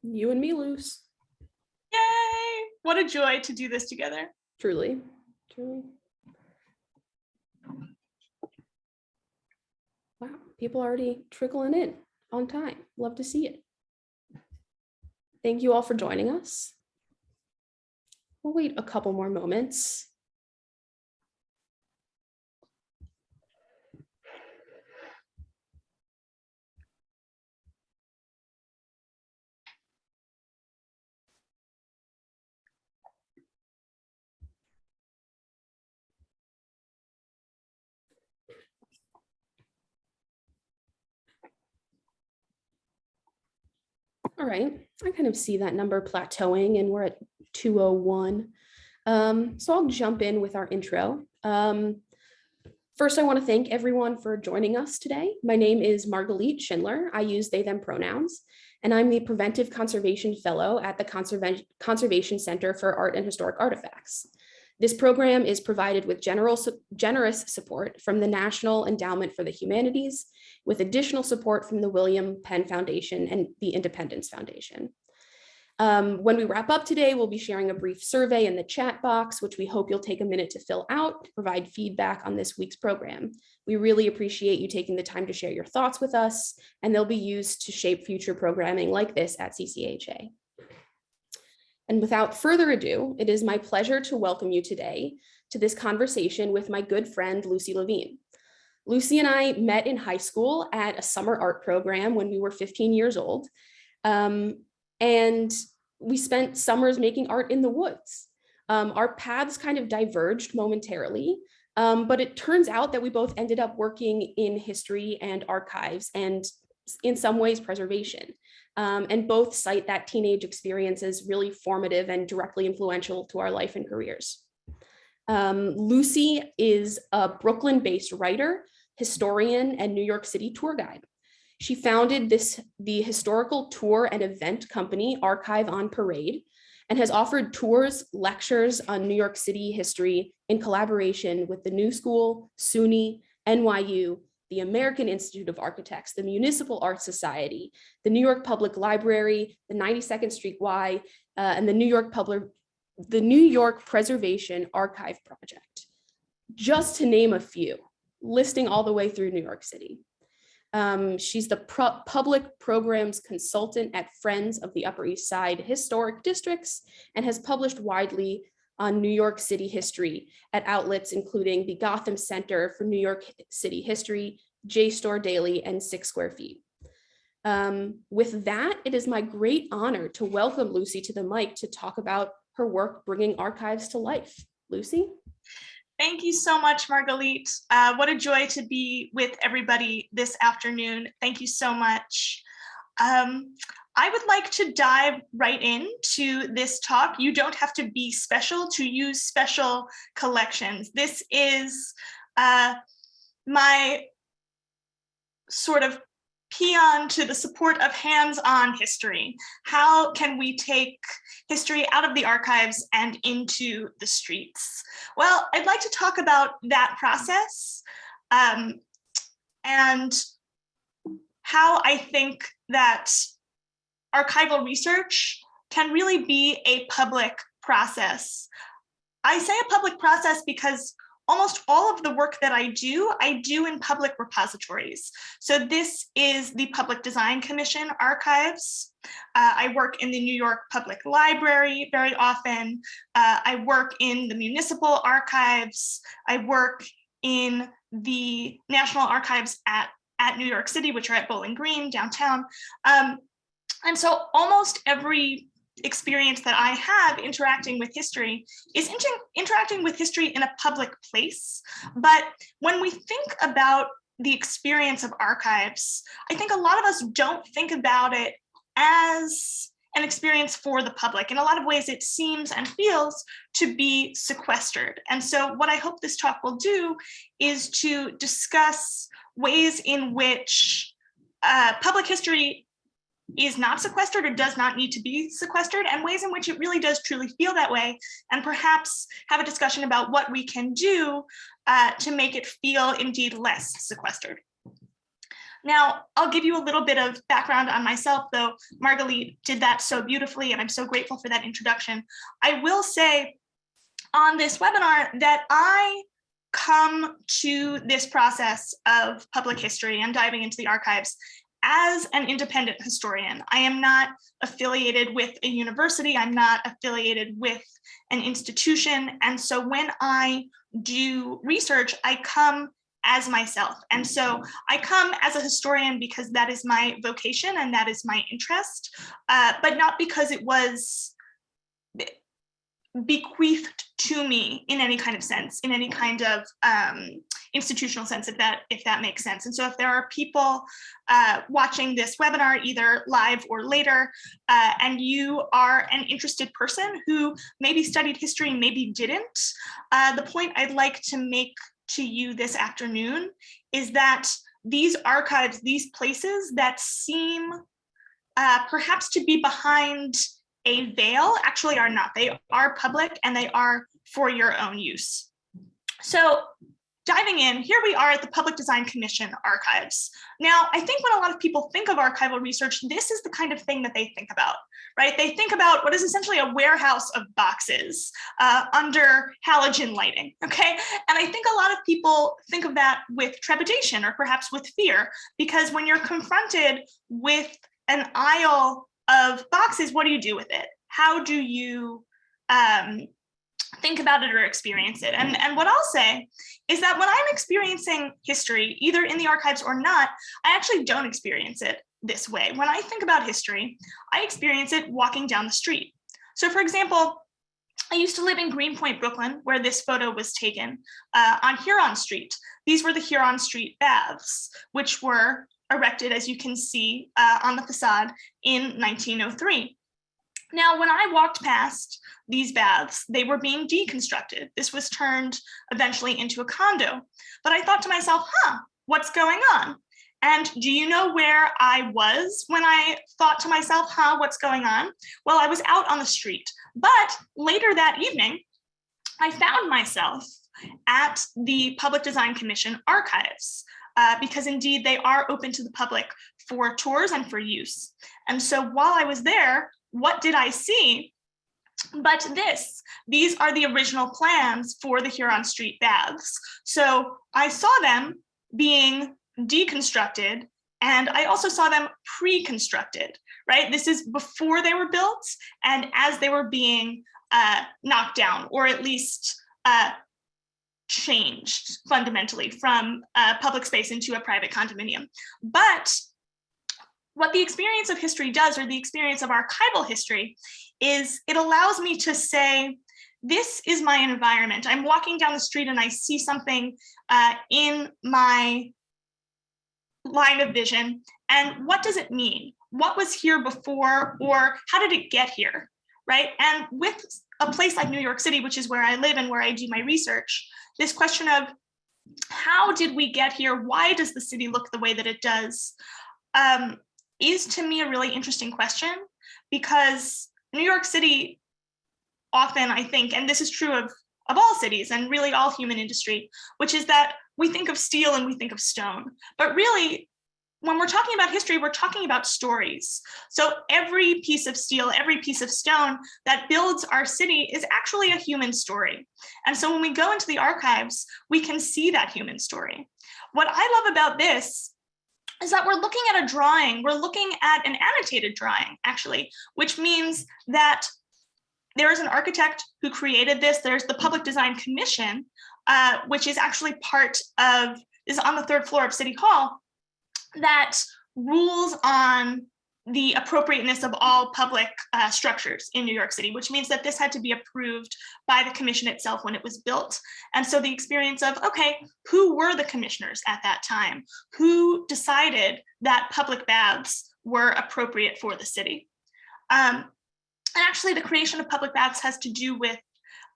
You and me, Luce. Yay! What a joy to do this together. Truly, truly. Wow, people already trickling in on time. Love to see it. Thank you all for joining us. We'll wait a couple more moments. All right, I kind of see that number plateauing and we're at 201. So I'll jump in with our intro. First, I want to thank everyone for joining us today. My name is Margalit Schindler. I use they, them pronouns, and I'm the Preventive Conservation Fellow at the Conservation Center for Art and Historic Artifacts. This program is provided with generous support from the National Endowment for the Humanities, with additional support from the William Penn Foundation and the Independence Foundation. When we wrap up today, we'll be sharing a brief survey in the chat box, which we hope you'll take a minute to fill out to provide feedback on this week's program. We really appreciate you taking the time to share your thoughts with us, and they'll be used to shape future programming like this at CCHA. And without further ado, it is my pleasure to welcome you today to this conversation with my good friend, Lucy Levine. Lucy and I met in high school at a summer art program when we were 15 years old. And we spent summers making art in the woods. Our paths kind of diverged momentarily, but it turns out that we both ended up working in history and archives and in some ways preservation. And both cite that teenage experience as really formative and directly influential to our life and careers. Lucy is a Brooklyn-based writer, historian, and New York City tour guide. She founded the historical tour and event company Archive on Parade, and has offered tours, lectures on New York City history in collaboration with the New School, SUNY, NYU, the American Institute of Architects, the Municipal Art Society, the New York Public Library, the 92nd Street Y, and the New York Preservation Archive Project, just to name a few, listing all the way through New York City. She's the public programs consultant at Friends of the Upper East Side Historic Districts and has published widely on New York City history at outlets including the Gotham Center for New York City History, JSTOR Daily, and 6 Square Feet. With that, it is my great honor to welcome Lucy to the mic to talk about her work bringing archives to life. Lucy? Thank you so much, Margalit. What a joy to be with everybody this afternoon. Thank you so much. I would like to dive right into this talk. You don't have to be special to use special collections. This is my sort of paean to the support of hands-on history. How can we take history out of the archives and into the streets? Well, I'd like to talk about that process and how I think that archival research can really be a public process. I say a public process because almost all of the work that I do in public repositories. So this is the Public Design Commission archives. I work in the New York Public Library very often. I work in the municipal archives. I work in the National Archives at New York City, which are at Bowling Green, downtown. And so almost every experience that I have interacting with history is interacting with history in a public place. But when we think about the experience of archives, I think a lot of us don't think about it as an experience for the public. In a lot of ways, it seems and feels to be sequestered. And so what I hope this talk will do is to discuss ways in which public history is not sequestered or does not need to be sequestered, and ways in which it really does truly feel that way, and perhaps have a discussion about what we can do to make it feel indeed less sequestered. Now, I'll give you a little bit of background on myself, though Margalit did that so beautifully, and I'm so grateful for that introduction. I will say on this webinar that I come to this process of public history and diving into the archives as an independent historian. I am not affiliated with a university. I'm not affiliated with an institution. And so when I do research, I come as myself. And so I come as a historian because that is my vocation and that is my interest, but not because it was bequeathed to me in any kind of sense, in any kind of institutional sense, if that makes sense. And so if there are people watching this webinar, either live or later, and you are an interested person who maybe studied history, maybe didn't, the point I'd like to make to you this afternoon is that these archives, these places that seem perhaps to be behind a veil actually are not. They are public and they are for your own use. So diving in, here we are at the Public Design Commission archives. Now, I think when a lot of people think of archival research, this is the kind of thing that they think about, right? They think about what is essentially a warehouse of boxes under halogen lighting, okay? And I think a lot of people think of that with trepidation or perhaps with fear, because when you're confronted with an aisle of boxes, what do you do with it? How do you think about it or experience it? And what I'll say is that when I'm experiencing history, either in the archives or not, I actually don't experience it this way. When I think about history, I experience it walking down the street. So for example, I used to live in Greenpoint, Brooklyn, where this photo was taken on Huron Street. These were the Huron Street baths, which were erected, as you can see on the facade, in 1903. Now, when I walked past these baths, they were being deconstructed. This was turned eventually into a condo. But I thought to myself, what's going on? And do you know where I was when I thought to myself, what's going on? Well, I was out on the street. But later that evening, I found myself at the Public Design Commission archives, because indeed they are open to the public for tours and for use. And so while I was there, what did I see but this? These are the original plans for the Huron Street baths. So I saw them being deconstructed, and I also saw them pre-constructed, right? This is before they were built and as they were being knocked down, or at least changed fundamentally from public space into a private condominium. But what the experience of history does, or the experience of archival history, is it allows me to say, this is my environment. I'm walking down the street and I see something in my line of vision. And what does it mean? What was here before, or how did it get here, right? And with a place like New York City, which is where I live and where I do my research, this question of how did we get here? Why does the city look the way that it does? Is to me a really interesting question, because New York City often, I think, and this is true of all cities and really all human industry, which is that we think of steel and we think of stone. But really, when we're talking about history, we're talking about stories. So every piece of steel, every piece of stone that builds our city is actually a human story. And so when we go into the archives, we can see that human story. What I love about this is that we're looking at a drawing, we're looking at an annotated drawing, actually, which means that there is an architect who created this. There's the Public Design Commission, which is actually is on the third floor of City Hall, that rules on the appropriateness of all public structures in New York City, which means that this had to be approved by the commission itself when it was built. And so the experience of, okay, who were the commissioners at that time? Who decided that public baths were appropriate for the city? And actually, the creation of public baths has to do with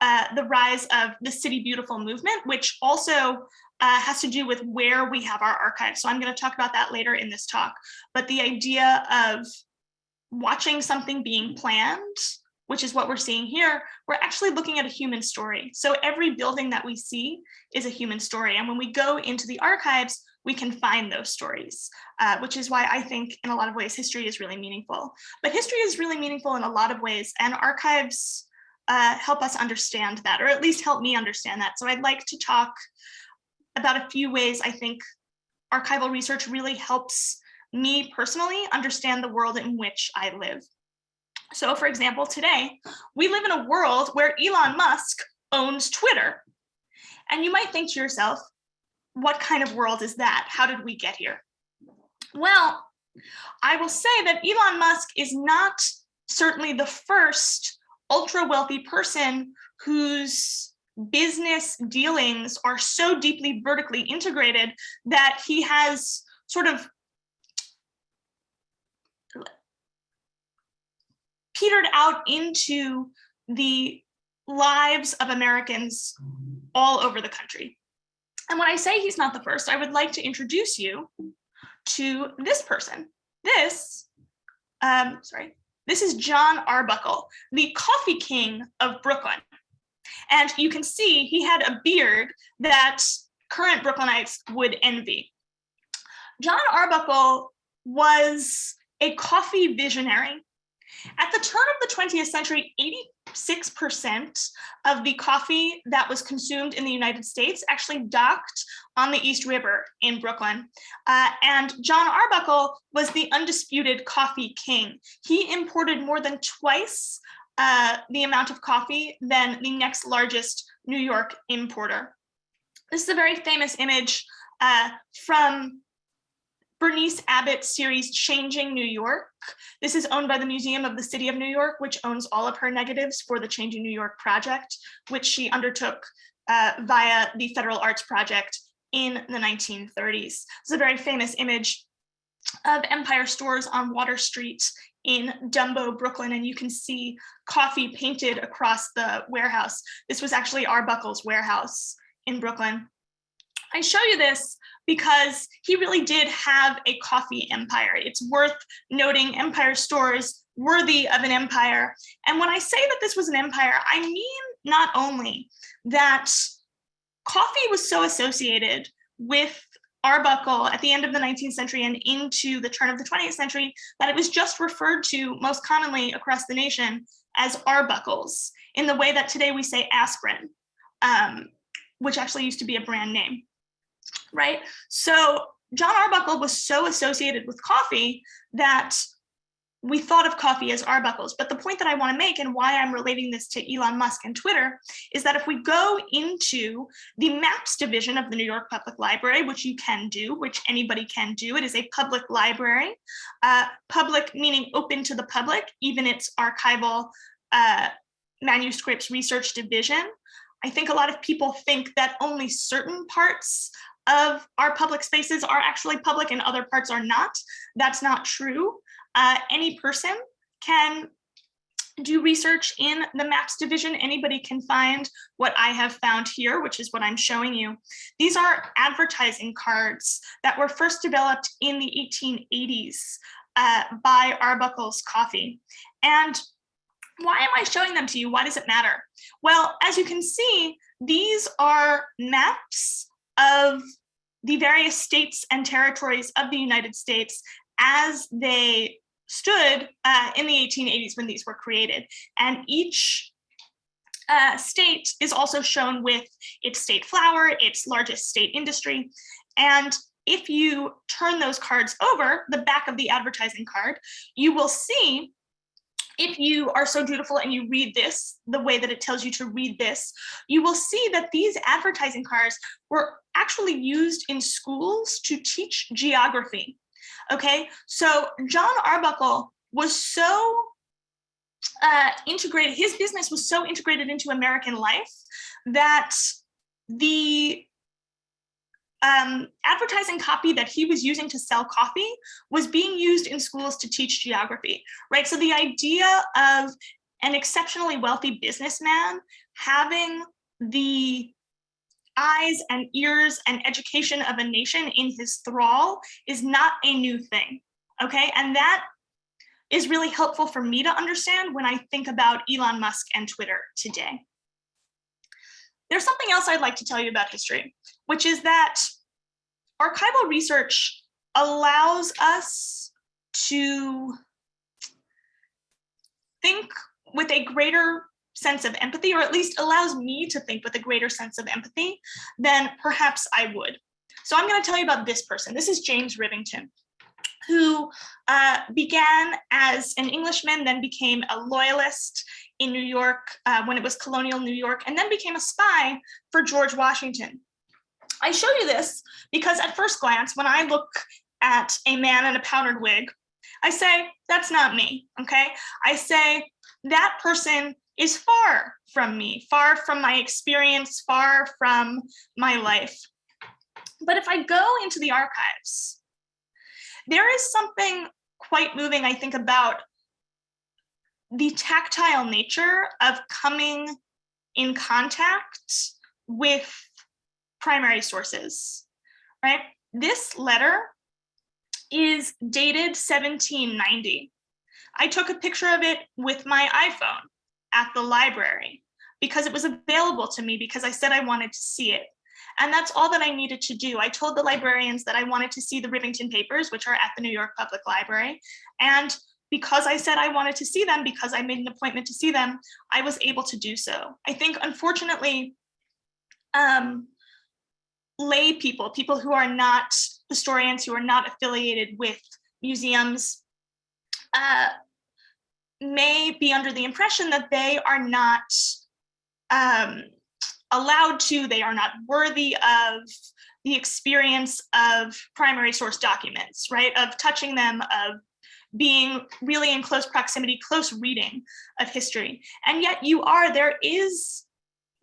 the rise of the City Beautiful movement, which also has to do with where we have our archives. So I'm going to talk about that later in this talk. But the idea of watching something being planned, which is what we're seeing here, we're actually looking at a human story. So every building that we see is a human story. And when we go into the archives, we can find those stories, which is why I think in a lot of ways history is really meaningful. But history is really meaningful in a lot of ways, and archives help us understand that, or at least help me understand that. So I'd like to talk about a few ways I think archival research really helps me personally understand the world in which I live. So for example, today, we live in a world where Elon Musk owns Twitter. And you might think to yourself, what kind of world is that? How did we get here? Well, I will say that Elon Musk is not certainly the first ultra wealthy person whose business dealings are so deeply vertically integrated that he has sort of petered out into the lives of Americans all over the country. And when I say he's not the first, I would like to introduce you to this person. This is John Arbuckle, the coffee king of Brooklyn. And you can see he had a beard that current Brooklynites would envy. John Arbuckle was a coffee visionary. At the turn of the 20th century, 86% of the coffee that was consumed in the United States actually docked on the East River in Brooklyn. And John Arbuckle was the undisputed coffee king. He imported more than twice the amount of coffee than the next largest New York importer. This is a very famous image from Bernice Abbott's series Changing New York. This is owned by the Museum of the City of New York, which owns all of her negatives for the Changing New York project, which she undertook via the Federal Arts Project in the 1930s. It's a very famous image of Empire Stores on Water Street in Dumbo, Brooklyn, and you can see coffee painted across the warehouse. This was actually Arbuckle's warehouse in Brooklyn. I show you this because he really did have a coffee empire. It's worth noting Empire Stores worthy of an empire. And when I say that this was an empire, I mean not only that coffee was so associated with Arbuckle at the end of the 19th century and into the turn of the 20th century, that it was just referred to most commonly across the nation as Arbuckles, in the way that today we say aspirin, which actually used to be a brand name. Right? So John Arbuckle was so associated with coffee that we thought of coffee as Arbuckles. But the point that I want to make, and why I'm relating this to Elon Musk and Twitter, is that if we go into the maps division of the New York Public Library, which you can do, which anybody can do, it is a public library, public meaning open to the public, even its archival manuscripts research division. I think a lot of people think that only certain parts of our public spaces are actually public and other parts are not. That's not true. Any person can do research in the maps division. Anybody can find what I have found here, which is what I'm showing you. These are advertising cards that were first developed in the 1880s by Arbuckle's Coffee. And why am I showing them to you? Why does it matter? Well, as you can see, these are maps of the various states and territories of the United States as they stood in the 1880s when these were created. And each state is also shown with its state flower, its largest state industry. And if you turn those cards over, the back of the advertising card, you will see, if you are so dutiful and you read this the way that it tells you to read this, you will see that these advertising cards were actually used in schools to teach geography. Okay, so John Arbuckle was so integrated, his business was so integrated into American life that the advertising copy that he was using to sell coffee was being used in schools to teach geography, right? So the idea of an exceptionally wealthy businessman having the eyes and ears and education of a nation in his thrall is not a new thing, okay? And that is really helpful for me to understand when I think about Elon Musk and Twitter today. There's something else I'd like to tell you about history, which is that archival research allows us to think with a greater sense of empathy, or at least allows me to think with a greater sense of empathy than perhaps I would. So I'm going to tell you about this person. This is James Rivington, who began as an Englishman, then became a loyalist in New York when it was colonial New York, and then became a spy for George Washington. I show you this because at first glance, when I look at a man in a powdered wig, I say, that's not me, okay? I say, that person is far from me, far from my experience, far from my life. But if I go into the archives, there is something quite moving, I think, about the tactile nature of coming in contact with primary sources, right? This letter is dated 1790. I took a picture of it with my iPhone at the library because it was available to me because I said I wanted to see it. And that's all that I needed to do. I told the librarians that I wanted to see the Rivington papers, which are at the New York Public Library. And because I said I wanted to see them, because I made an appointment to see them, I was able to do so. I think, unfortunately, lay people who are not historians, who are not affiliated with museums, may be under the impression that they are not allowed to, they are not worthy of the experience of primary source documents, right? Of touching them, of being really in close proximity, close reading of history. And yet you are, there is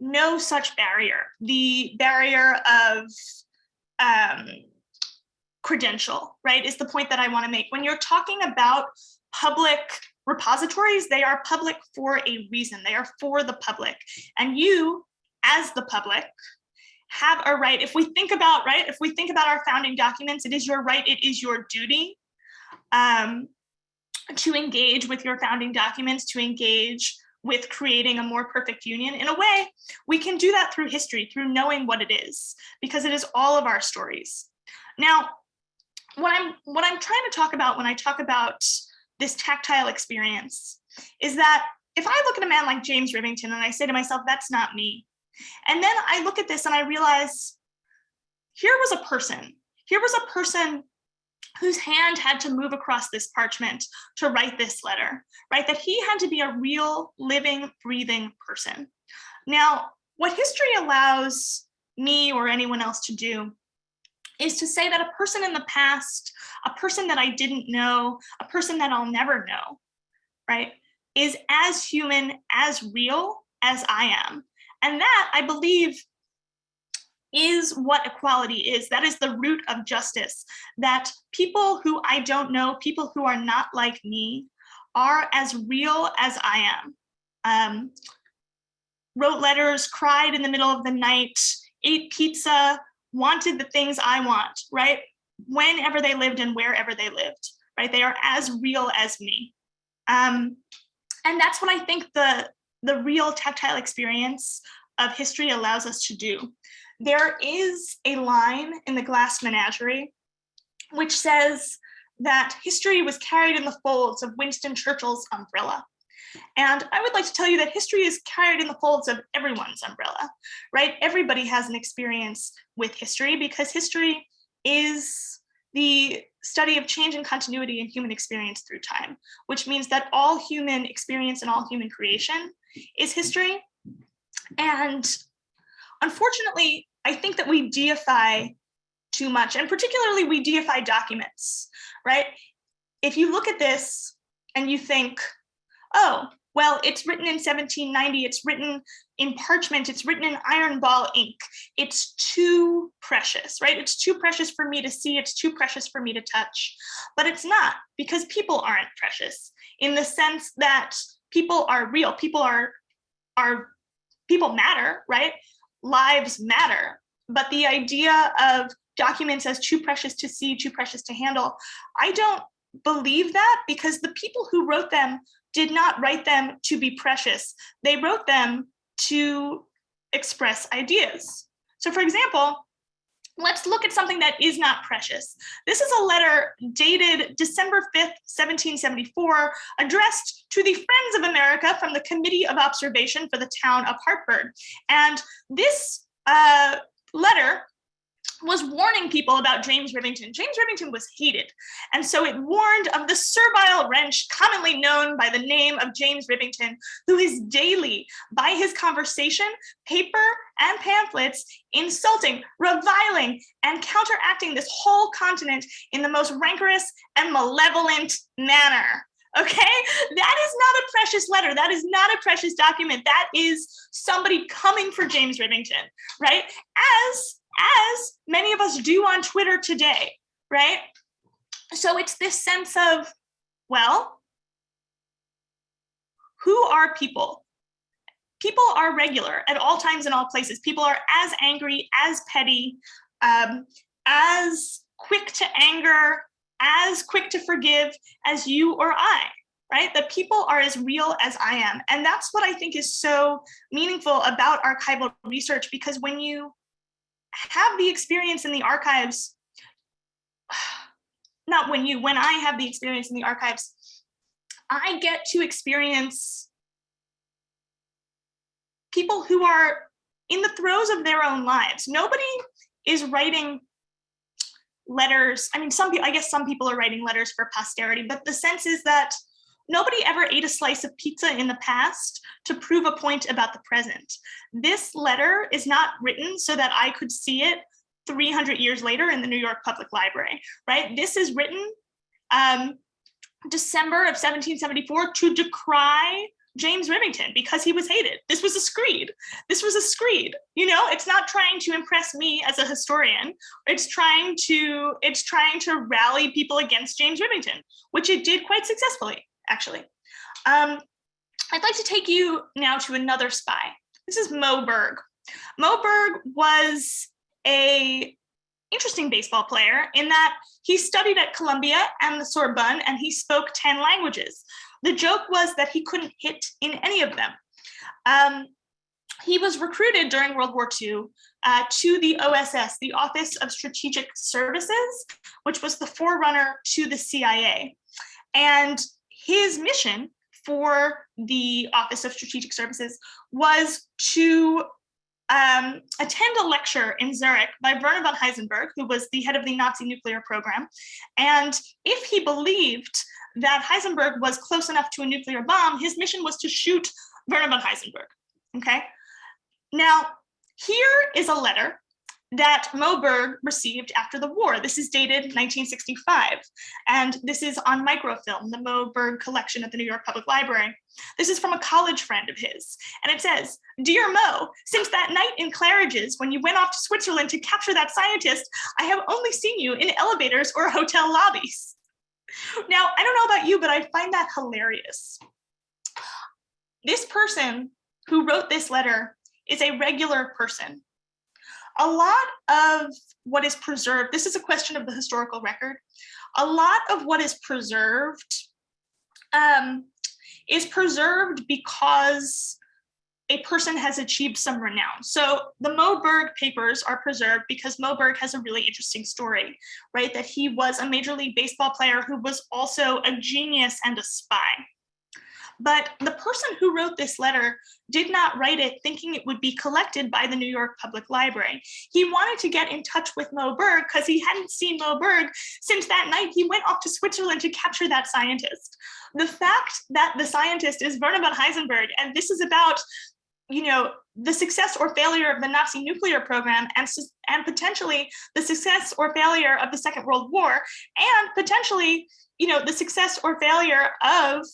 no such barrier. The barrier of credential, right, is the point that I want to make. When you're talking about public repositories, they are public for a reason. They are for the public. And you, as the public, have a right. If we think about, right, if we think about our founding documents, it is your right, it is your duty to engage with your founding documents, to engage with creating a more perfect union. In a way, we can do that through history, through knowing what it is, because it is all of our stories. Now, what I'm trying to talk about when I talk about this tactile experience is that if I look at a man like James Rivington and I say to myself, that's not me. And then I look at this and I realize, here was a person whose hand had to move across this parchment to write this letter, right? That he had to be a real, living, breathing person. Now, what history allows me or anyone else to do is to say that a person in the past, a person that I didn't know, a person that I'll never know, right, is as human, as real as I am. And that, I believe, is what equality is. That is the root of justice, that people who I don't know, people who are not like me, are as real as I am. Wrote letters, cried in the middle of the night, ate pizza, wanted the things I want, right? Whenever they lived and wherever they lived, right? They are as real as me. And that's what I think the real tactile experience of history allows us to do. There is a line in the Glass Menagerie which says that history was carried in the folds of Winston Churchill's umbrella. And I would like to tell you that history is carried in the folds of everyone's umbrella, right? Everybody has an experience with history because history is the study of change and continuity in human experience through time, which means that all human experience and all human creation is history. And unfortunately, I think that we deify too much, and particularly we deify documents, right? If you look at this and you think, oh, well, it's written in 1790, it's written in parchment, it's written in iron ball ink. It's too precious, right? It's too precious for me to see, it's too precious for me to touch. But it's not, because people aren't precious in the sense that people are real, people matter, right? Lives matter. But the idea of documents as too precious to see, too precious to handle, I don't believe that, because the people who wrote them did not write them to be precious. They wrote them to express ideas. So for example, let's look at something that is not precious. This is a letter dated December 5th, 1774, addressed to the Friends of America from the Committee of Observation for the town of Hartford. And this letter was warning people about James Rivington. James Rivington was hated. And so it warned of the servile wretch commonly known by the name of James Rivington, who is daily, by his conversation, paper, and pamphlets, insulting, reviling, and counteracting this whole continent in the most rancorous and malevolent manner. Okay, that is not a precious letter. That is not a precious document. That is somebody coming for James Rivington, right? As many of us do on Twitter today, right? So it's this sense of, well, who are people? People are regular at all times and all places. People are as angry, as petty, as quick to anger, as quick to forgive as you or I, right? That people are as real as I am. And that's what I think is so meaningful about archival research, because when you have the experience in the archives, when I have the experience in the archives, I get to experience people who are in the throes of their own lives. Nobody is writing letters. I mean, I guess some people are writing letters for posterity, but the sense is that nobody ever ate a slice of pizza in the past to prove a point about the present. This letter is not written so that I could see it 300 years later in the New York Public Library, right? This is written December of 1774 to decry James Rivington because he was hated. This was a screed. You know, it's not trying to impress me as a historian. It's trying to rally people against James Rivington, which it did quite successfully, actually. I'd like to take you now to another spy. This is Moe Berg. Moe Berg was a interesting baseball player in that he studied at Columbia and the Sorbonne, and he spoke 10 languages. The joke was that he couldn't hit in any of them. He was recruited during World War II to the OSS, the Office of Strategic Services, which was the forerunner to the CIA. And his mission for the Office of Strategic Services was to attend a lecture in Zurich by Werner von Heisenberg, who was the head of the Nazi nuclear program. And if he believed that Heisenberg was close enough to a nuclear bomb, his mission was to shoot Werner von Heisenberg, okay? Now, here is a letter that Moe Berg received after the war. This is dated 1965, and this is on microfilm, the Moe Berg collection at the New York Public Library. This is from a college friend of his, and it says, "Dear Moe, since that night in Claridge's when you went off to Switzerland to capture that scientist, I have only seen you in elevators or hotel lobbies." Now, I don't know about you, but I find that hilarious. This person who wrote this letter is a regular person. A lot of what is preserved, this is a question of the historical record, a lot of what is preserved because a person has achieved some renown. So the Moe Berg papers are preserved because Moe Berg has a really interesting story, right? That he was a Major League Baseball player who was also a genius and a spy. But the person who wrote this letter did not write it thinking it would be collected by the New York Public Library. He wanted to get in touch with Moe Berg because he hadn't seen Moe Berg since that night he went off to Switzerland to capture that scientist. The fact that the scientist is Werner von Heisenberg, and this is about, you know, the success or failure of the Nazi nuclear program and potentially the success or failure of the Second World War, and potentially, you know, the success or failure of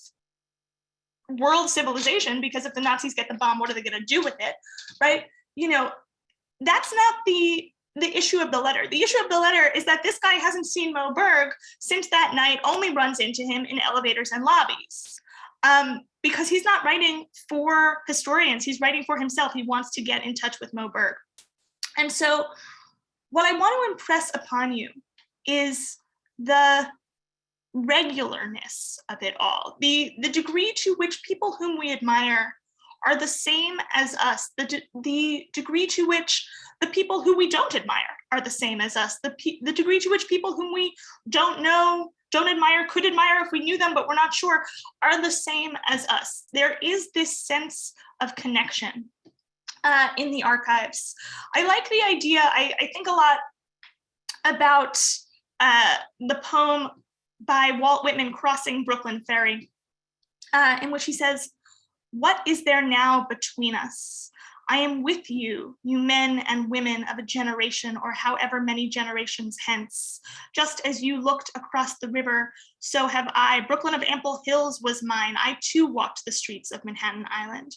world civilization, because if the Nazis get the bomb, what are they going to do with it, right? You know, that's not the issue of the letter. The issue of the letter is that this guy hasn't seen Moe Berg since that night, only runs into him in elevators and lobbies. Because he's not writing for historians, he's writing for himself. He wants to get in touch with Moe Berg. And so what I want to impress upon you is the regularness of it all, the degree to which people whom we admire are the same as us, the degree to which The people who we don't admire are the same as us. The degree to which people whom we don't know, don't admire, could admire if we knew them, but we're not sure, are the same as us. There is this sense of connection in the archives. I like the idea, I think a lot about the poem by Walt Whitman, Crossing Brooklyn Ferry, in which he says, "What is there now between us? I am with you, you men and women of a generation or however many generations hence. Just as you looked across the river, so have I. Brooklyn of ample hills was mine. I too walked the streets of Manhattan Island."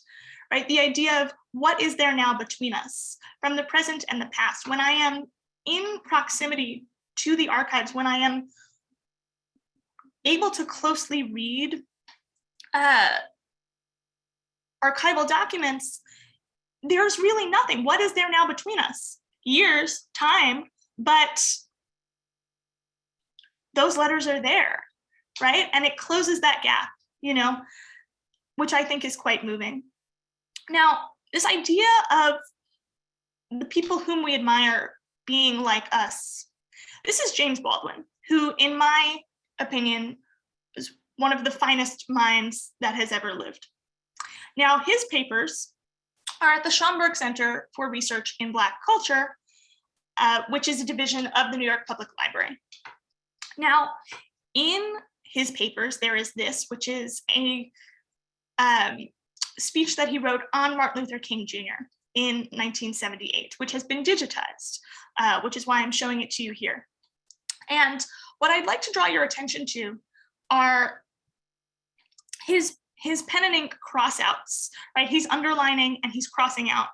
Right? The idea of what is there now between us from the present and the past. When I am in proximity to the archives, when I am able to closely read archival documents, there's really nothing. What is there now between us? Years, time, but those letters are there, right? And it closes that gap, which I think is quite moving. Now, this idea of the people whom we admire being like us, this is James Baldwin, who, in my opinion, is one of the finest minds that has ever lived. Now, his papers are at the Schomburg Center for Research in Black Culture, which is a division of the New York Public Library. Now, in his papers, there is this, which is a speech that he wrote on Martin Luther King Jr. in 1978, which has been digitized, which is why I'm showing it to you here. And what I'd like to draw your attention to are his pen and ink crossouts, right? He's underlining and he's crossing out.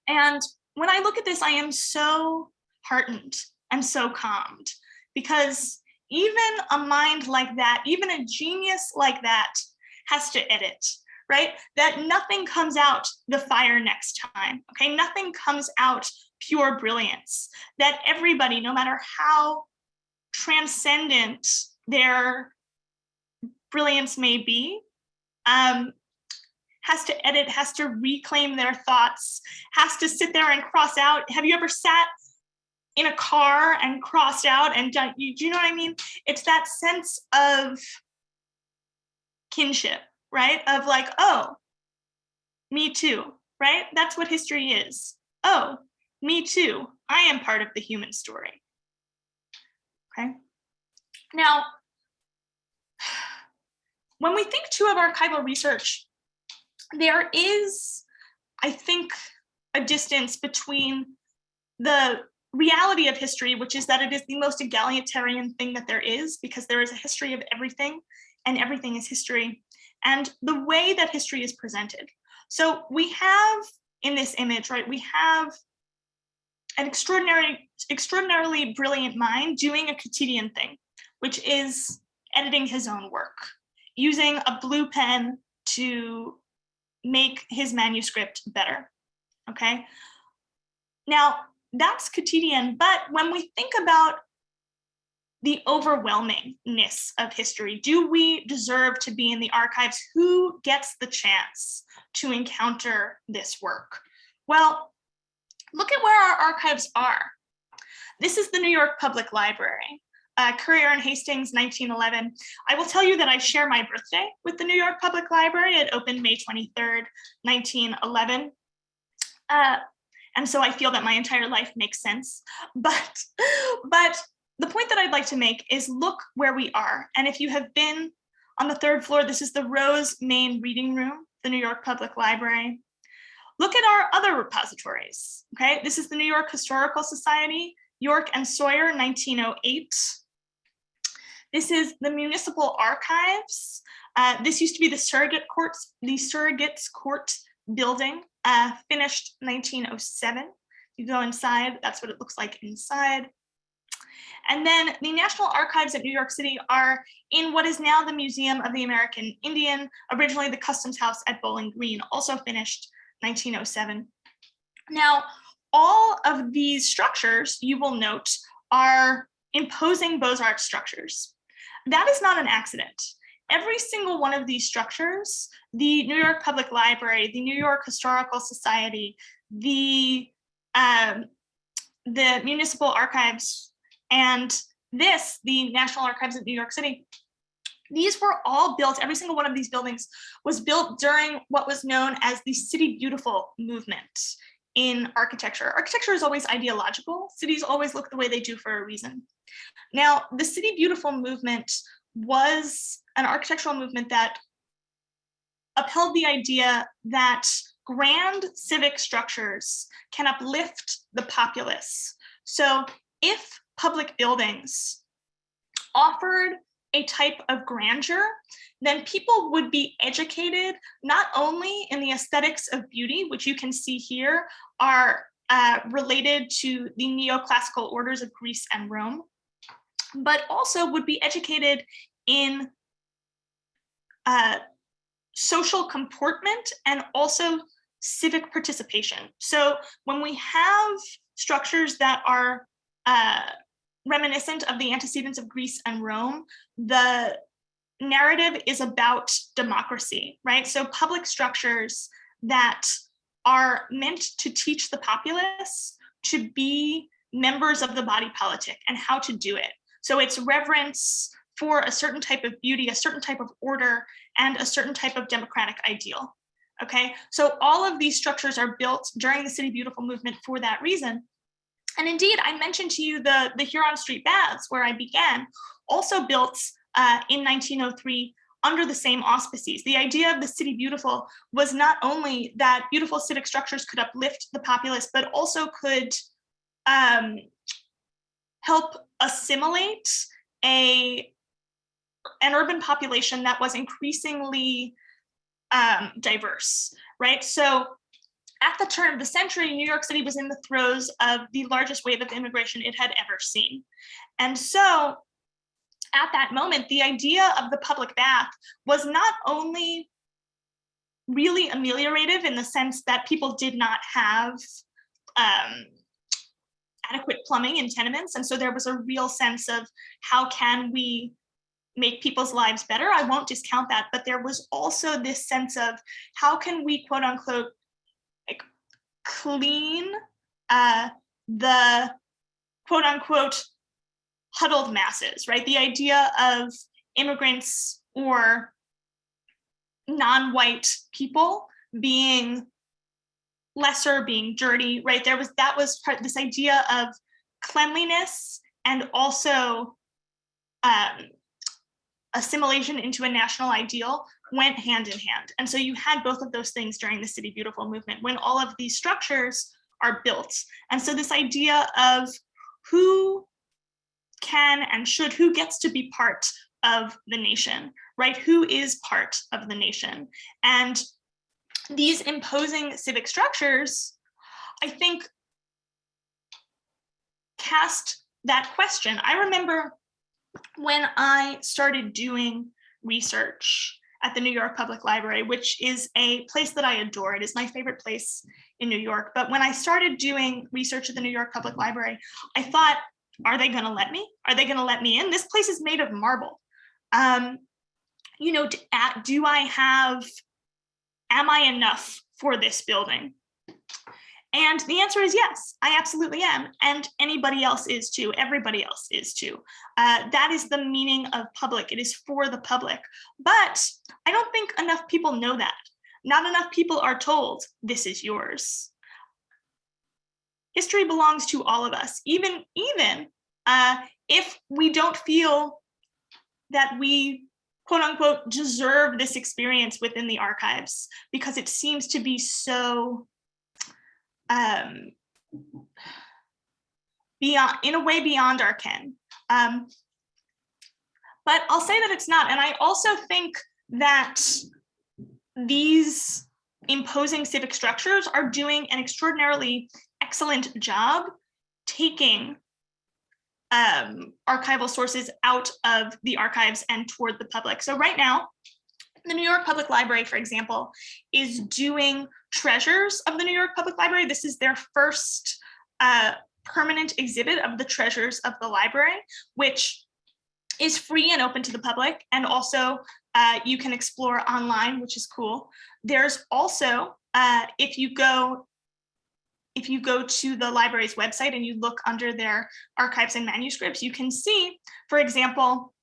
And when I look at this, I am so heartened and so calmed, because even a mind like that, even a genius like that, has to edit, right? That nothing comes out the fire next time, okay? Nothing comes out pure brilliance. That everybody, no matter how transcendent their brilliance may be, has to edit, has to reclaim their thoughts, has to sit there and cross out. Have you ever sat in a car and crossed out and done, do you know what I mean? It's that sense of kinship, right? Of like, oh, me too, right? That's what history is. Oh, me too. I am part of the human story. Okay. Now, when we think too of archival research, there is, I think, a distance between the reality of history, which is that it is the most egalitarian thing that there is, because there is a history of everything and everything is history, and the way that history is presented. So we have in this image, right, we have an extraordinarily brilliant mind doing a quotidian thing, which is editing his own work, using a blue pen to make his manuscript better, okay? Now, that's quotidian, but when we think about the overwhelmingness of history, do we deserve to be in the archives? Who gets the chance to encounter this work? Well, look at where our archives are. This is the New York Public Library. Currier and Hastings, 1911. I will tell you that I share my birthday with the New York Public Library. It opened May 23rd, 1911. And so I feel that my entire life makes sense. But the point that I'd like to make is look where we are. And if you have been on the third floor, this is the Rose Main Reading Room, the New York Public Library. Look at our other repositories, okay? This is the New York Historical Society, York and Sawyer, 1908. This is the Municipal Archives. This used to be the Surrogates Court building, finished 1907. You go inside, that's what it looks like inside. And then the National Archives at New York City are in what is now the Museum of the American Indian, originally the Customs House at Bowling Green, also finished 1907. Now, all of these structures, you will note, are imposing Beaux-Arts structures. That is not an accident. Every single one of these structures, the New York Public Library, the New York Historical Society, the the municipal archives and the National Archives of New York City, these were all built, every single one of these buildings was built during what was known as the City Beautiful movement in architecture. Architecture is always ideological. Cities always look the way they do for a reason. Now, the City Beautiful movement was an architectural movement that upheld the idea that grand civic structures can uplift the populace. So if public buildings offered a type of grandeur, then people would be educated not only in the aesthetics of beauty, which you can see here are related to the neoclassical orders of Greece and Rome, but also would be educated in social comportment and also civic participation. So when we have structures that are reminiscent of the antecedents of Greece and Rome, the narrative is about democracy, right? So public structures that are meant to teach the populace to be members of the body politic and how to do it. So it's reverence for a certain type of beauty, a certain type of order, and a certain type of democratic ideal. Okay, so all of these structures are built during the City Beautiful movement for that reason. And indeed, I mentioned to you the Huron Street Baths, where I began, also built in 1903 under the same auspices. The idea of the City Beautiful was not only that beautiful civic structures could uplift the populace, but also could help assimilate an urban population that was increasingly diverse, right? So at the turn of the century, New York City was in the throes of the largest wave of immigration it had ever seen. And so at that moment, the idea of the public bath was not only really ameliorative in the sense that people did not have adequate plumbing in tenements. And so there was a real sense of how can we make people's lives better? I won't discount that, but there was also this sense of how can we, quote unquote, like clean the quote unquote huddled masses, right? The idea of immigrants or non-white people being lesser, being dirty, right? That was this idea of cleanliness and also assimilation into a national ideal went hand in hand. And so you had both of those things during the City Beautiful movement when all of these structures are built. And so this idea of who can and should, who gets to be part of the nation, right? Who is part of the nation? And these imposing civic structures, I think, cast that question. I remember when I started doing research at the New York Public Library, which is a place that I adore. It is my favorite place in New York. But when I started doing research at the New York Public Library, I thought, are they going to let me? Are they going to let me in? This place is made of marble. You know, am I enough for this building? And the answer is yes, I absolutely am. And anybody else is too. Everybody else is too. That is the meaning of public. It is for the public. But I don't think enough people know that. Not enough people are told this is yours. History belongs to all of us, even if we don't feel that we, quote unquote, deserve this experience within the archives, because it seems to be so beyond our ken. But I'll say that it's not. And I also think that these imposing civic structures are doing an extraordinarily excellent job taking archival sources out of the archives and toward the public. So right now, the New York Public Library, for example, is doing Treasures of the New York Public Library. This is their first permanent exhibit of the treasures of the library, which is free and open to the public. And also you can explore online, which is cool. There's also, if you go if you go to the library's website and you look under their archives and manuscripts, you can see, for example,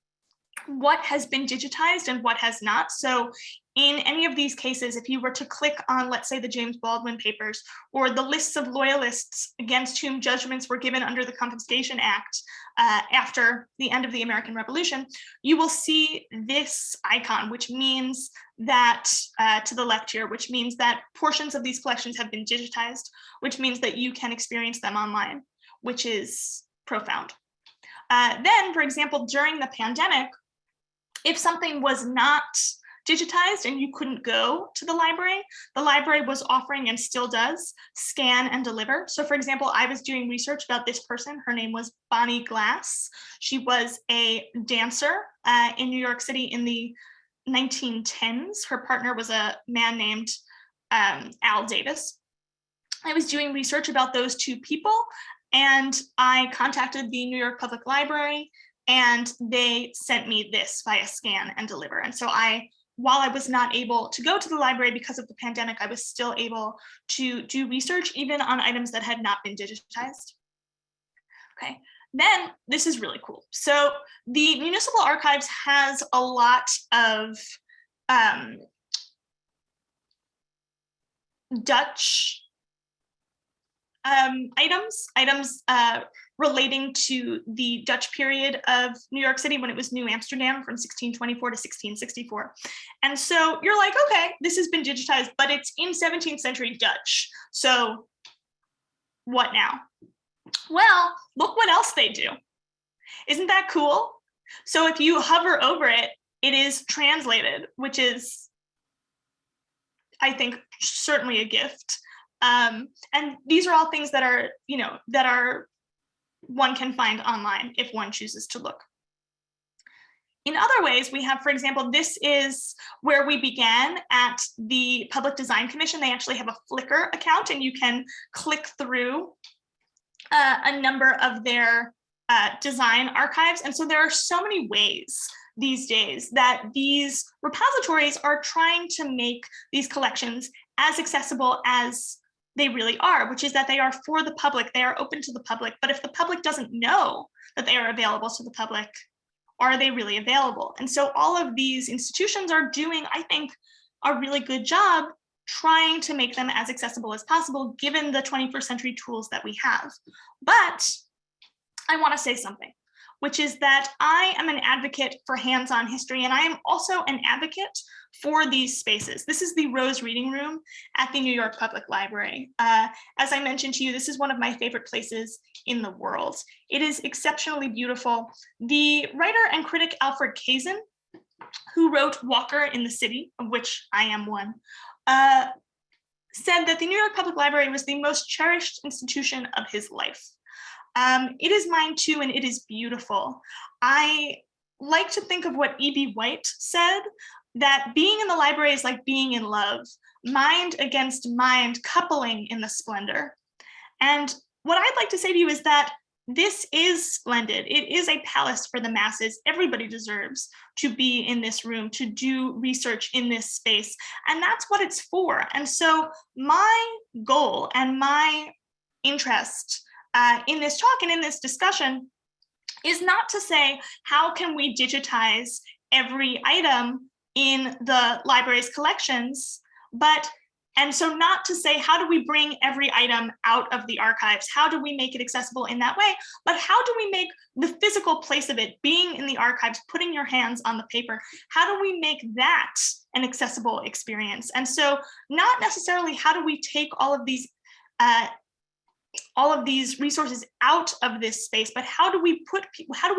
what has been digitized and what has not. So in any of these cases, if you were to click on, let's say, the James Baldwin papers or the lists of loyalists against whom judgments were given under the Confiscation Act after the end of the American Revolution, you will see this icon, which means that to the left here, which means that portions of these collections have been digitized, which means that you can experience them online, which is profound. Then, for example, during the pandemic, if something was not digitized and you couldn't go to the library was offering, and still does, scan and deliver. So for example, I was doing research about this person. Her name was Bonnie Glass. She was a dancer in New York City in the 1910s. Her partner was a man named Al Davis. I was doing research about those two people, and I contacted the New York Public Library, and they sent me this via scan and deliver. And so while I was not able to go to the library because of the pandemic, I was still able to do research even on items that had not been digitized. Okay, then this is really cool. So the Municipal Archives has a lot of Dutch items relating to the Dutch period of New York City when it was New Amsterdam from 1624 to 1664. And so you're like, okay, this has been digitized, but it's in 17th century Dutch. So what now? Well, look what else they do. Isn't that cool? So if you hover over it, it is translated, which is, I think, certainly a gift. And these are all things that are, one can find online if one chooses to look. In other ways, we have, for example, this is where we began at the Public Design Commission. They actually have a Flickr account, and you can click through a number of their design archives. And so there are so many ways these days that these repositories are trying to make these collections as accessible as they really are, which is that they are for the public, they are open to the public. But if the public doesn't know that they are available to the public, are they really available? And so all of these institutions are doing, I think, a really good job trying to make them as accessible as possible, given the 21st century tools that we have. But I want to say something, which is that I am an advocate for hands-on history, and I am also an advocate for these spaces. This is the Rose Reading Room at the New York Public Library. As I mentioned to you, this is one of my favorite places in the world. It is exceptionally beautiful. The writer and critic Alfred Kazin, who wrote Walker in the City, of which I am one, said that the New York Public Library was the most cherished institution of his life. It is mine too, and it is beautiful. I like to think of what E.B. White said, that being in the library is like being in love, mind against mind, coupling in the splendor. And what I'd like to say to you is that this is splendid. It is a palace for the masses. Everybody deserves to be in this room, to do research in this space. And that's what it's for. And so my goal and my interest in this talk and in this discussion is not to say, how can we digitize every item in the library's collections, and so not to say, how do we bring every item out of the archives? How do we make it accessible in that way? But how do we make the physical place of it, being in the archives, putting your hands on the paper, how do we make that an accessible experience? And so not necessarily how do we take all of these resources out of this space, but how do we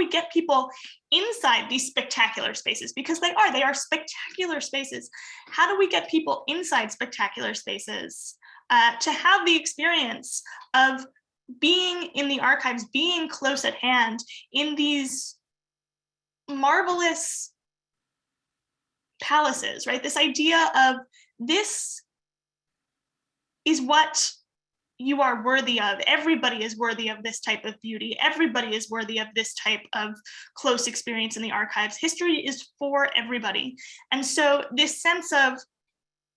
get people inside these spectacular spaces? Because they are spectacular spaces. How do we get people inside spectacular spaces to have the experience of being in the archives, being close at hand in these marvelous palaces, right? This idea of this is what you are worthy of. Everybody is worthy of this type of beauty. Everybody is worthy of this type of close experience in the archives. History is for everybody. And so this sense of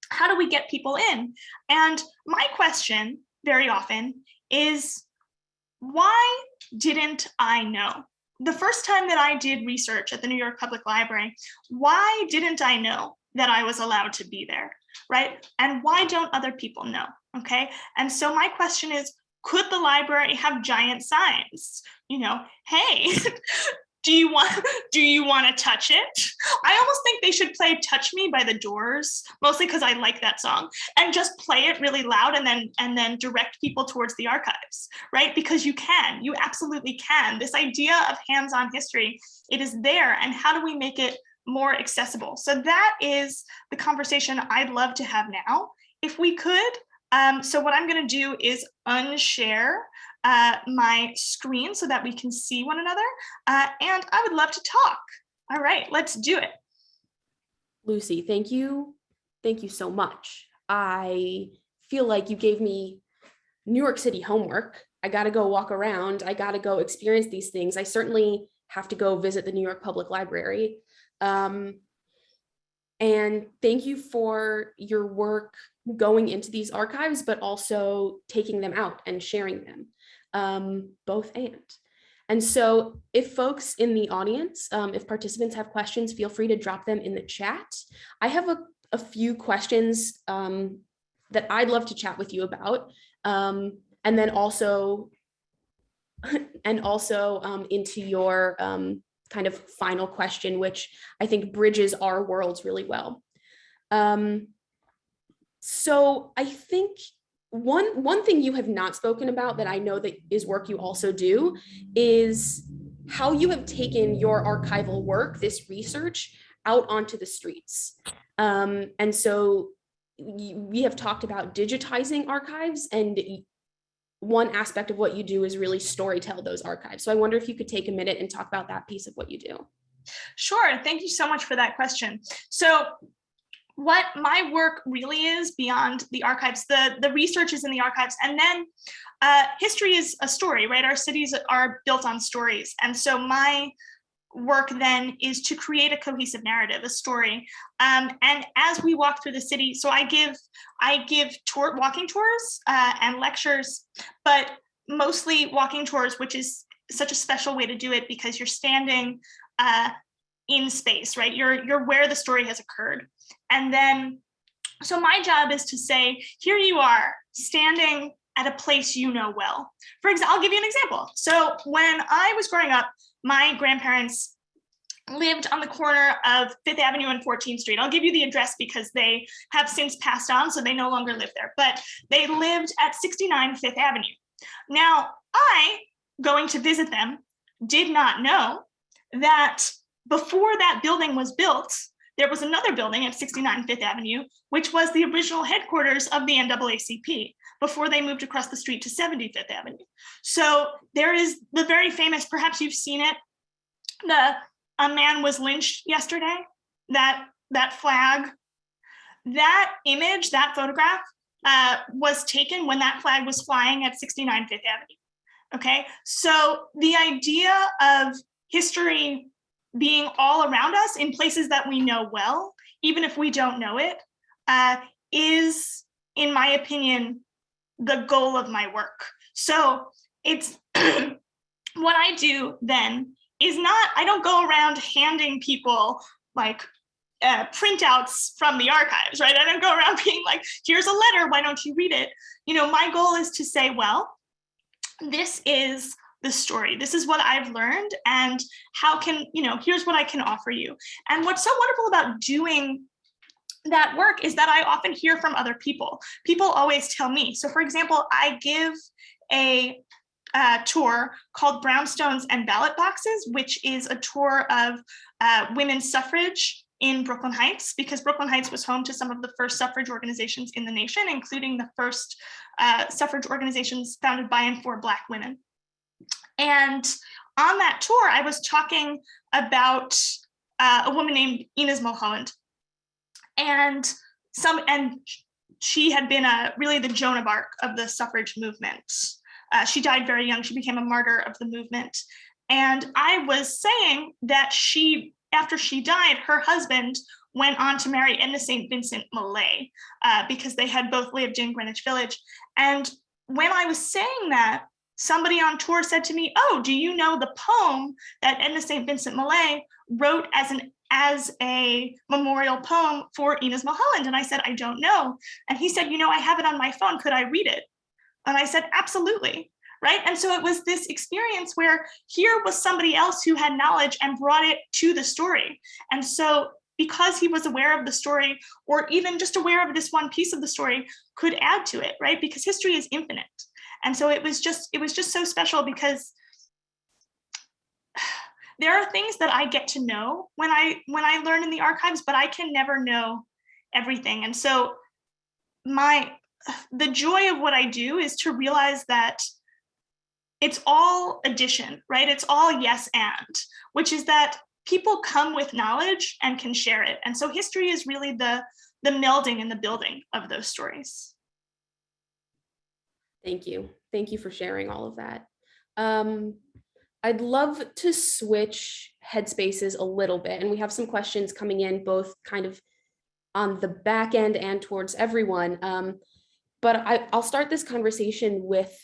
how do we get people in? And my question very often is, why didn't I know? The first time that I did research at the New York Public Library, why didn't I know that I was allowed to be there, right? And why don't other people know, okay? And so my question is, could the library have giant signs? You know, hey, do you want to touch it? I almost think they should play Touch Me by the Doors, mostly because I like that song, and just play it really loud and then direct people towards the archives, right? Because you absolutely can. This idea of hands-on history, it is there, and how do we make it more accessible? So that is the conversation I'd love to have now, if we could. So what I'm going to do is unshare my screen so that we can see one another. And I would love to talk. All right, let's do it. Lucy, thank you. Thank you so much. I feel like you gave me New York City homework. I got to go walk around. I got to go experience these things. I certainly have to go visit the New York Public Library. And thank you for your work going into these archives, but also taking them out and sharing them, both and. And so if folks in the audience, if participants have questions, feel free to drop them in the chat. I have a few questions that I'd love to chat with you about. And then also into your kind of final question, which I think bridges our worlds really well. So I think one thing you have not spoken about that I know that is work you also do is how you have taken your archival work, this research, out onto the streets. And so we have talked about digitizing archives, and one aspect of what you do is really storytell those archives. So I wonder if you could take a minute and talk about that piece of what you do. Sure, thank you so much for that question. So what my work really is beyond the archives, the research is in the archives, and then history is a story, right? Our cities are built on stories. And so my work then is to create a cohesive narrative, a story. And as we walk through the city, so I give walking tours and lectures, but mostly walking tours, which is such a special way to do it because you're standing in space, right? You're where the story has occurred. And then, so my job is to say, here you are standing at a place you know well. For example, I'll give you an example. So when I was growing up, my grandparents lived on the corner of 5th Avenue and 14th Street. I'll give you the address because they have since passed on, so they no longer live there, but they lived at 69 5th Avenue. Now, I, going to visit them, did not know that before that building was built, there was another building at 69 5th Avenue, which was the original headquarters of the NAACP before they moved across the street to 75th Avenue. So there is the very famous, perhaps you've seen it, a man was lynched yesterday, that flag, that image, that photograph was taken when that flag was flying at 69 5th Avenue. Okay, so the idea of history being all around us in places that we know well, even if we don't know it, is, in my opinion, the goal of my work. So it's what I do then is not, I don't go around handing people like printouts from the archives, right? I don't go around being like, here's a letter, why don't you read it? You know, my goal is to say, well, this is the story. This is what I've learned, and how can, here's what I can offer you. And what's so wonderful about doing that work is that I often hear from other people. People always tell me. So for example, I give a tour called Brownstones and Ballot Boxes, which is a tour of women's suffrage in Brooklyn Heights, because Brooklyn Heights was home to some of the first suffrage organizations in the nation, including the first suffrage organizations founded by and for Black women. And on that tour, I was talking about a woman named Inez Mulholland, and she had been really the Joan of Arc of the suffrage movement. She died very young. She became a martyr of the movement. And I was saying that after she died, her husband went on to marry Edna St. Vincent Millay because they had both lived in Greenwich Village. And when I was saying that, somebody on tour said to me, "Oh, do you know the poem that Edna St. Vincent Millay wrote as a memorial poem for Inez Milholland?" And I said, "I don't know." And he said, "I have it on my phone. Could I read it?" And I said, "Absolutely." Right. And so it was this experience where here was somebody else who had knowledge and brought it to the story. And so because he was aware of the story, or even just aware of this one piece of the story, could add to it, right? Because history is infinite. And so it was just so special, because there are things that I get to know when I learn in the archives, but I can never know everything. And so the joy of what I do is to realize that it's all addition, right? It's all yes and, which is that people come with knowledge and can share it. And so history is really the melding and the building of those stories. Thank you. Thank you for sharing all of that. I'd love to switch headspaces a little bit, and we have some questions coming in, both kind of on the back end and towards everyone. But I'll start this conversation with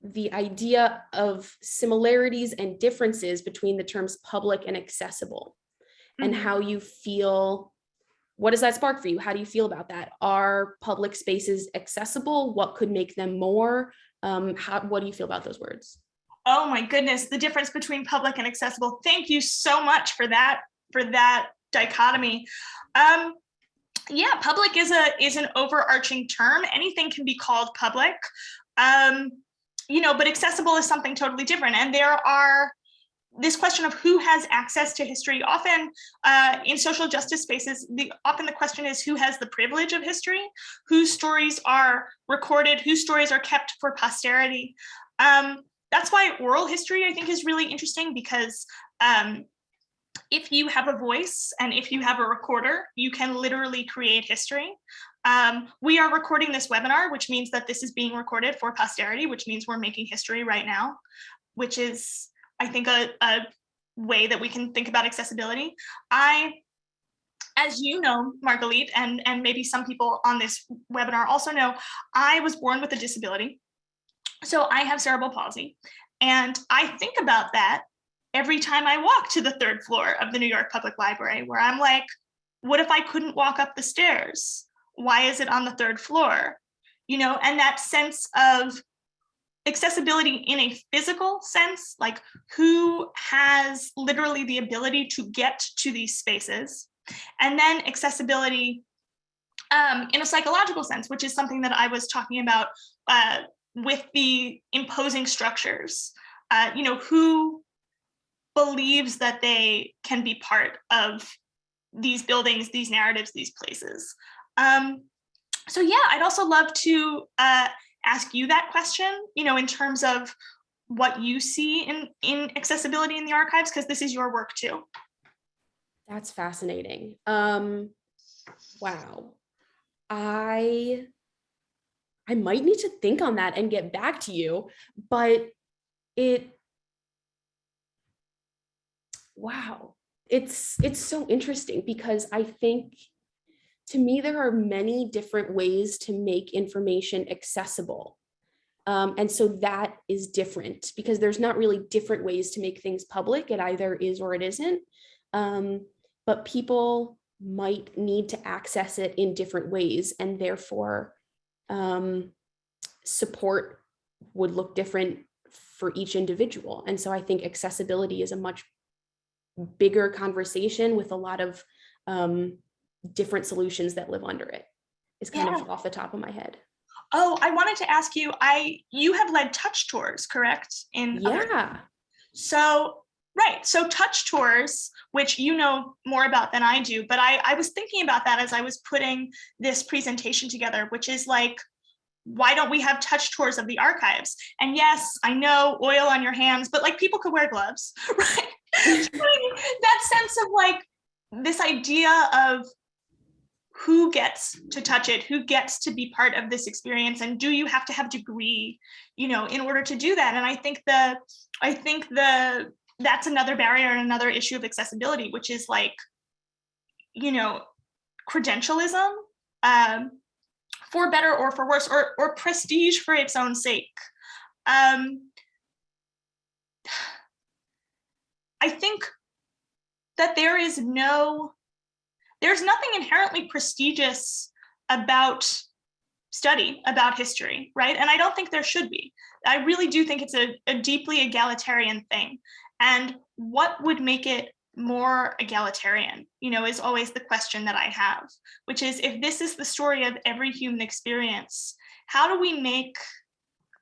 the idea of similarities and differences between the terms public and accessible, and how you feel. What does that spark for you? How do you feel about that? Are public spaces accessible? What could make them more? What do you feel about those words? Oh my goodness, the difference between public and accessible. Thank you so much for that dichotomy. Yeah, public is an overarching term. Anything can be called public, but accessible is something totally different. And there are this question of who has access to history. Often in social justice spaces, often the question is who has the privilege of history, whose stories are recorded, whose stories are kept for posterity. That's why oral history, I think, is really interesting, because if you have a voice and if you have a recorder, you can literally create history. We are recording this webinar, which means that this is being recorded for posterity, which means we're making history right now, which is, I think, a way that we can think about accessibility. As you know, Margalit, and maybe some people on this webinar also know, I was born with a disability. So I have cerebral palsy. And I think about that every time I walk to the third floor of the New York Public Library, where I'm like, what if I couldn't walk up the stairs? Why is it on the third floor? And that sense of accessibility in a physical sense, like who has literally the ability to get to these spaces, and then accessibility in a psychological sense, which is something that I was talking about with the imposing structures. Who believes that they can be part of these buildings, these narratives, these places. So yeah, I'd also love to ask you that question, in terms of what you see in accessibility in the archives, because this is your work too. That's fascinating. Wow. I might need to think on that and get back to you, but wow, it's so interesting, because I think, to me, there are many different ways to make information accessible. And so that is different, because there's not really different ways to make things public. It either is or it isn't. But people might need to access it in different ways, and therefore support would look different for each individual. And so I think accessibility is a much bigger conversation with a lot of different solutions that live under it. Is kind of off the top of my head. Oh, I wanted to ask you, you have led touch tours, correct? So touch tours, which you know more about than I do, but I was thinking about that as I was putting this presentation together, which is like, why don't we have touch tours of the archives? And yes, I know, oil on your hands, but like people could wear gloves, right? That sense of like this idea of who gets to touch it, who gets to be part of this experience, and do you have to have a degree, in order to do that? And I think that's another barrier and another issue of accessibility, which is like, credentialism. for better or for worse, or prestige for its own sake. I think that there's nothing inherently prestigious about study, about history, right? And I don't think there should be. I really do think it's a deeply egalitarian thing. And what would make it more egalitarian, is always the question that I have, which is, if this is the story of every human experience, how do we make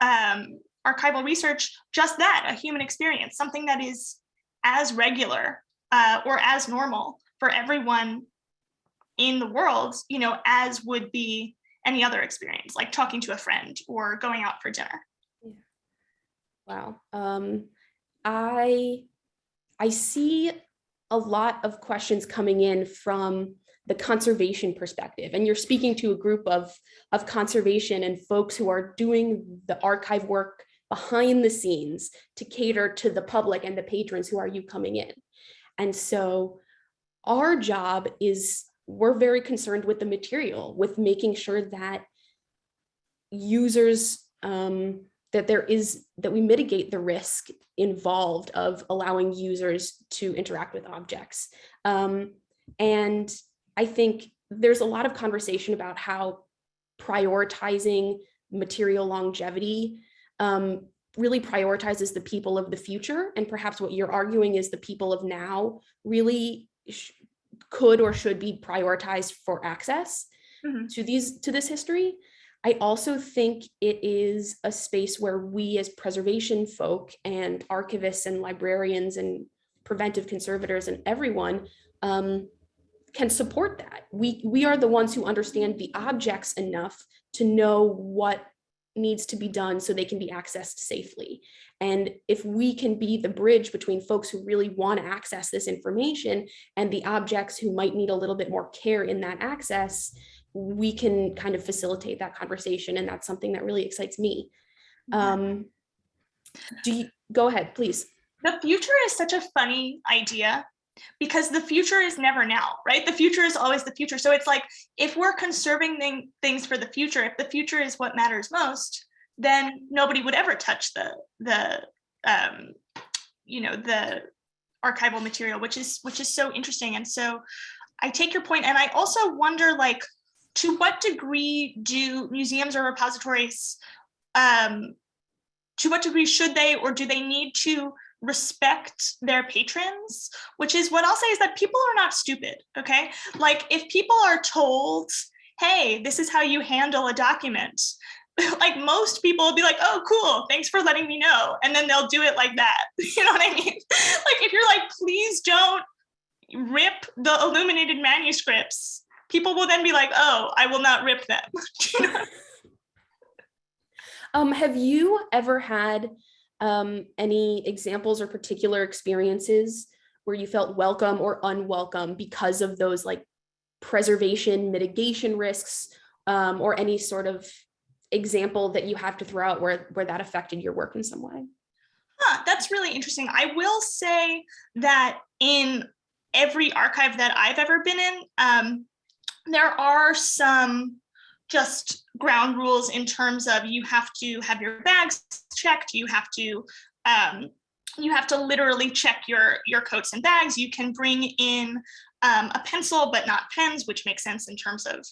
archival research just that, a human experience, something that is as regular or as normal for everyone in the world, as would be any other experience, like talking to a friend or going out for dinner. Yeah. Wow. I see a lot of questions coming in from the conservation perspective, and you're speaking to a group of conservation and folks who are doing the archive work behind the scenes to cater to the public and the patrons who are you coming in. And so our job is, we're very concerned with the material, with making sure that users, that we mitigate the risk involved of allowing users to interact with objects. And I think there's a lot of conversation about how prioritizing material longevity really prioritizes the people of the future. And perhaps what you're arguing is the people of now really could or should be prioritized for access to this history. I also think it is a space where we as preservation folk and archivists and librarians and preventive conservators and everyone can support that. We are the ones who understand the objects enough to know what needs to be done so they can be accessed safely. And if we can be the bridge between folks who really want to access this information and the objects who might need a little bit more care in that access, we can kind of facilitate that conversation. And that's something that really excites me. Go ahead, please. The future is such a funny idea because the future is never now, right? The future is always the future. So it's like, if we're conserving things for the future, if the future is what matters most, then nobody would ever touch the archival material, which is so interesting. And so I take your point, and I also wonder, like, to what degree do museums or repositories, to what degree should they, or do they need to respect their patrons? Which is what I'll say is that people are not stupid, okay? Like, if people are told, hey, this is how you handle a document, like, most people will be like, oh, cool, thanks for letting me know. And then they'll do it like that. You know what I mean? Like, if you're like, please don't rip the illuminated manuscripts, people will then be like, oh, I will not rip them. Have you ever had any examples or particular experiences where you felt welcome or unwelcome because of those, like, preservation mitigation risks, or any sort of example that you have to throw out where that affected your work in some way? That's really interesting. I will say that in every archive that I've ever been in, there are some just ground rules in terms of, you have to have your bags checked. You have to literally check your coats and bags. You can bring in a pencil, but not pens, which makes sense in terms of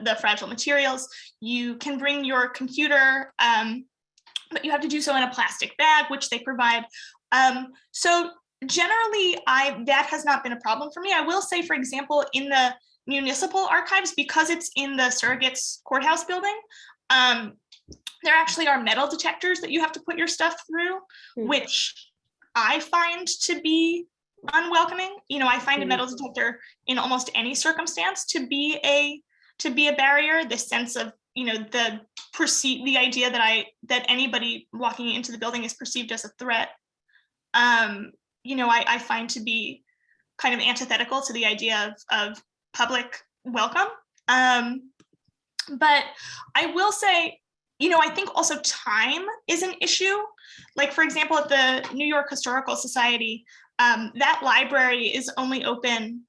the fragile materials. You can bring your computer, but you have to do so in a plastic bag, which they provide. So generally, that has not been a problem for me. I will say, for example, in the municipal archives, because it's in the surrogate's courthouse building, there actually are metal detectors that you have to put your stuff through, which I find to be unwelcoming. I find a metal detector in almost any circumstance to be a barrier. The sense of, the idea that anybody walking into the building is perceived as a threat, I find to be kind of antithetical to the idea of public welcome. But I will say, I think also time is an issue. Like, for example, at the New York Historical Society, that library is only open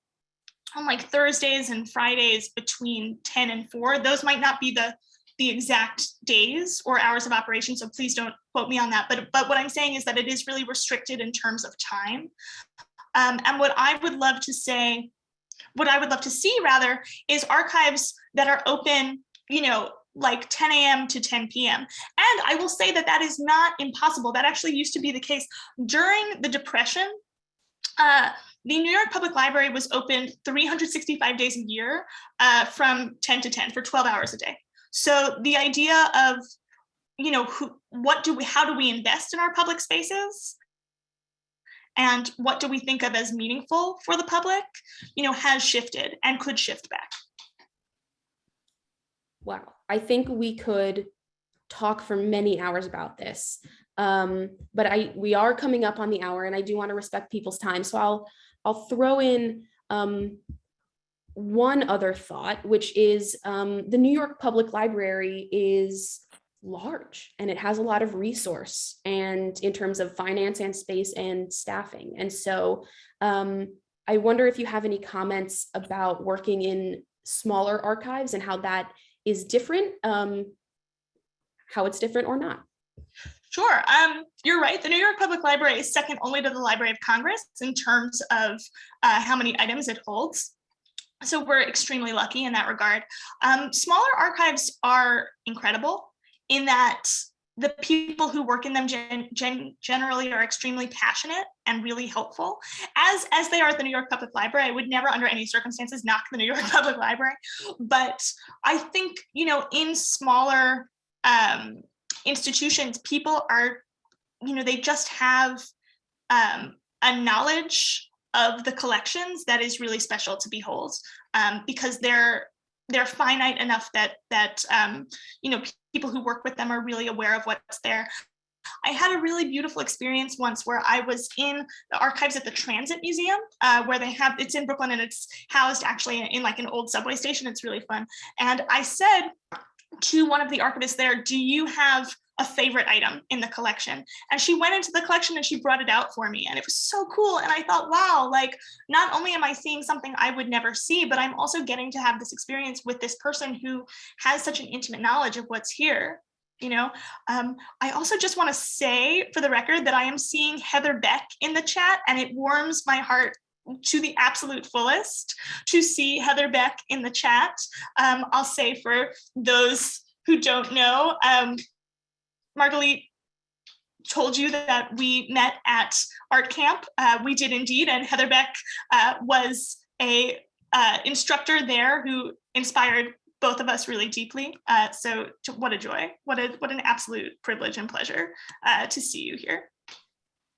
on like Thursdays and Fridays between 10 and 4. Those might not be the exact days or hours of operation, so please don't quote me on that. But what I'm saying is that it is really restricted in terms of time. And what I would love to see rather is archives that are open, like 10 a.m. to 10 p.m. And I will say that is not impossible. That actually used to be the case during the Depression. The New York Public Library was open 365 days a year from 10 to 10 for 12 hours a day. So the idea of, how do we invest in our public spaces? And what do we think of as meaningful for the public, has shifted and could shift back. Wow, I think we could talk for many hours about this. But we are coming up on the hour, and I do want to respect people's time. So I'll throw in one other thought, which is the New York Public Library is large and it has a lot of resource and in terms of finance and space and staffing. And so I wonder if you have any comments about working in smaller archives and how that is different, how it's different or not. Sure. You're right. The New York Public Library is second only to the Library of Congress in terms of how many items it holds. So we're extremely lucky in that regard. Smaller archives are incredible in that the people who work in them generally are extremely passionate and really helpful, as they are at the New York Public Library. I would never under any circumstances knock the New York Public Library, but I think, in smaller institutions, people are, they just have a knowledge of the collections that is really special to behold, because they're finite enough that people who work with them are really aware of what's there. I had a really beautiful experience once where I was in the archives at the Transit Museum, where it's in Brooklyn and it's housed actually in like an old subway station. It's really fun. And I said to one of the archivists there, do you have a favorite item in the collection? And she went into the collection and she brought it out for me. And it was so cool. And I thought, wow, like not only am I seeing something I would never see, but I'm also getting to have this experience with this person who has such an intimate knowledge of what's here. I also just want to say for the record that I am seeing Heather Beck in the chat, and it warms my heart to the absolute fullest to see Heather Beck in the chat. I'll say for those who don't know, Margalit told you that we met at art camp. We did indeed, and Heather Beck was a instructor there who inspired both of us really deeply. So what a joy, what an absolute privilege and pleasure to see you here.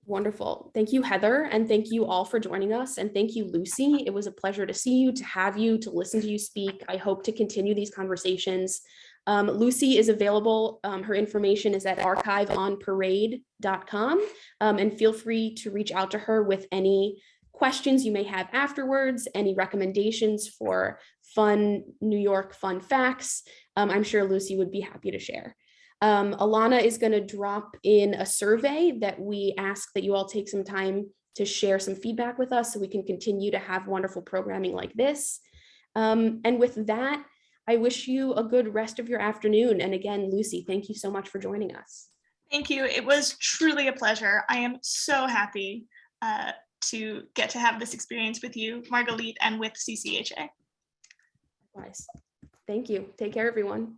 Wonderful. Thank you, Heather, and thank you all for joining us. And thank you, Lucy. It was a pleasure to see you, to have you, to listen to you speak. I hope to continue these conversations. Lucy is available. Her information is at archiveonparade.com, and feel free to reach out to her with any questions you may have afterwards, any recommendations for fun New York fun facts. I'm sure Lucy would be happy to share. Alana is going to drop in a survey that we ask that you all take some time to share some feedback with us so we can continue to have wonderful programming like this. And with that, I wish you a good rest of your afternoon. And again, Lucy, thank you so much for joining us. Thank you. It was truly a pleasure. I am so happy to get to have this experience with you, Margalit, and with CCHA. Likewise. Thank you. Take care, everyone.